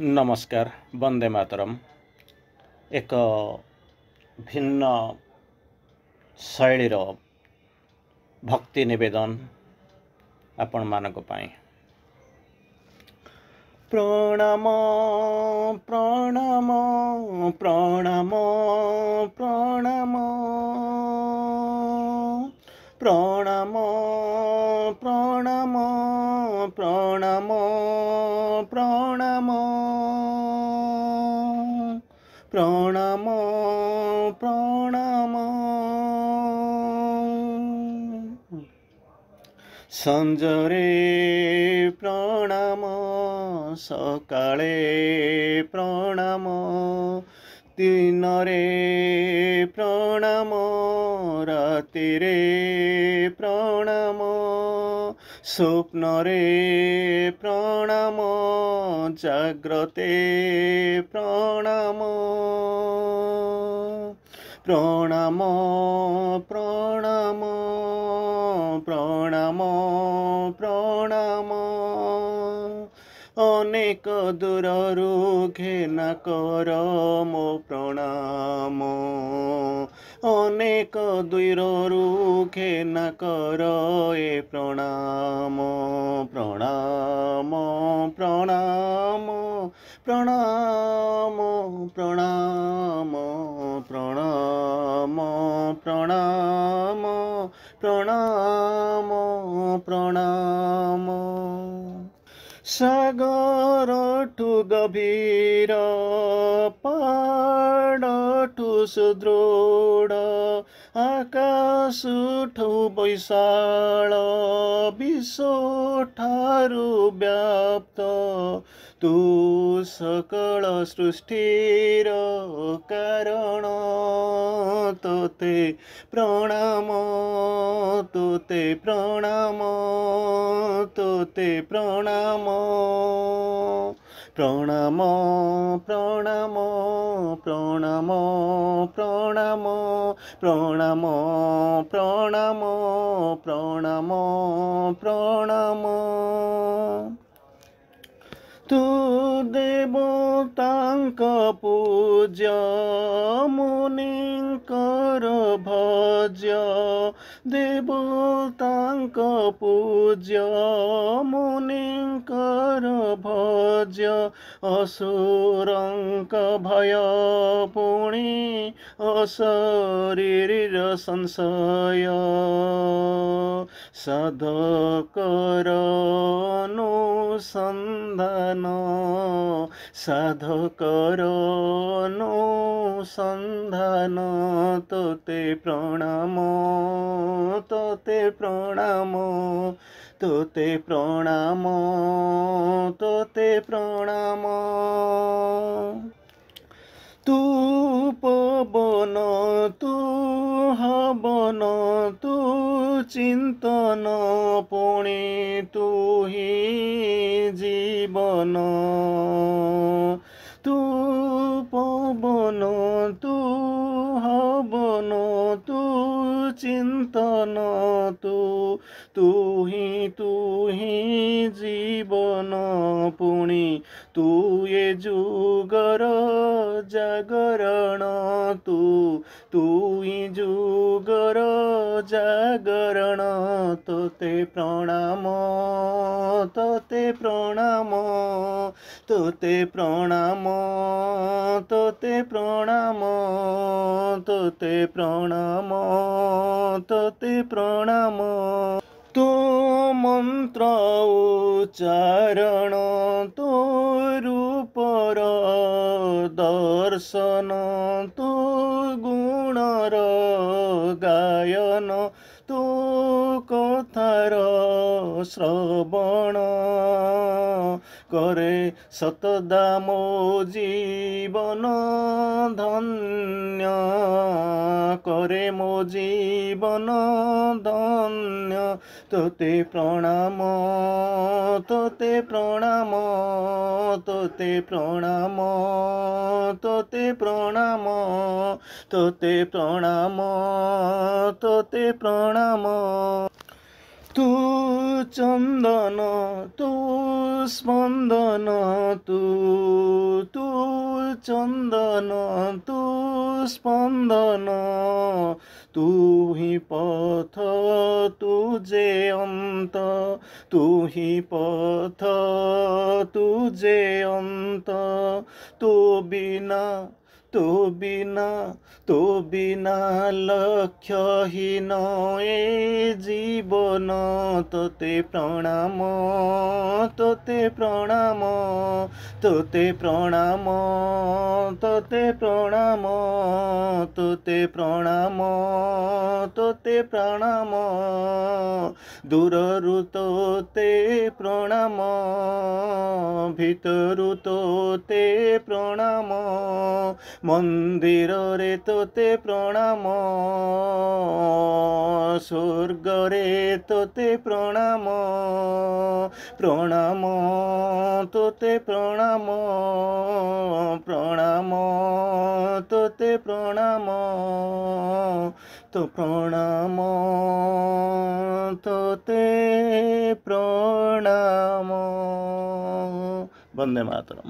नमस्कार। वंदे मातरम। एक भिन्न शैलीर भक्ति निवेदन आपण मानक पाई। प्रणाम प्रणाम प्रणाम प्रणाम प्रणाम प्रणाम प्रणाम प्रणाम प्रणाम प्रणाम संजरे प्रणाम सकाळे प्रणाम दिनरे प्रणाम रातिरे प्रणाम स्वप्नरे प्रणाम जाग्रते प्रणाम प्रणाम प्रणाम प्रणाम प्रणाम अनेक दूररू घेना कर मो प्रणाम अनेक दूररू घेना कर ए प्रणाम प्रणाम प्रणाम प्रणाम प्रणाम प्रणाम प्रणाम प्रणाम प्रणाम सागर ठु गभीर पहाड़ ठु सुदृढ आकाश ठु वैशाल विश्व ठारु व्याप्त तू सकल सृष्टिर कारण तोते प्रणाम तोते प्रणाम तोते प्रणाम प्रणाम प्रणाम प्रणाम प्रणाम प्रणाम प्रणाम प्रणाम प्रणाम तू देवतांक पूज्य मुनिंकर भज्य देवतांक पूज्य मुनिंकर भज्य असुरंक भय पुणी अशरीर संशय साधकर अनुसंधान साधकर अनुसंधान तोते प्रणाम तोते प्रणाम तोते प्रणाम तोते प्रणाम तू पवन तू हवन तू चिंतन पुणी तू ही जीवन तू पवन तू हवन तू चिंतन तू ही जीवन पुणी तू ये जुगर जागरण तू ही जुगर जागरण तोते प्रणाम तोते प्रणाम तोते प्रणाम तोते प्रणाम तोते प्रणाम तोते प्रणाम तो मंत्र उच्चारण तो रूपर दर्शन तो गुणर गायन तो कथार श्रवण करे सतदा मो जीवन धन्य करे मो जीवन धन्य तोते प्रणाम तोते प्रणाम तोते प्रणाम तोते प्रणाम तोते प्रणाम तोते प्रणाम तू चंदन तू स्पंदन तू তু চন্দন তু স্পন্দন, তু হি পথ তু যে অন্ত, তু হি পথ তু যে অন্ত, তু বিনা তো বিনা তো বিনা লক্ষ্যহীন এ জীবন, তোতে প্রণাম তোতে প্রণাম তোতে প্রণাম তোতে প্রণাম তোতে প্রণাম তোতে প্রণাম, দূরରୁ তোতে প্রণাম ভিতরু তোতে প্রণাম, মন্দিରରେ তোতে প্রণাম স্বর্গরে তোতে প্রণাম, প্রণাম তোতে প্রণাম প্রণাম তোতে প্রণাম, তো প্রণাম তোতে প্রণাম। বন্দে মাতরম।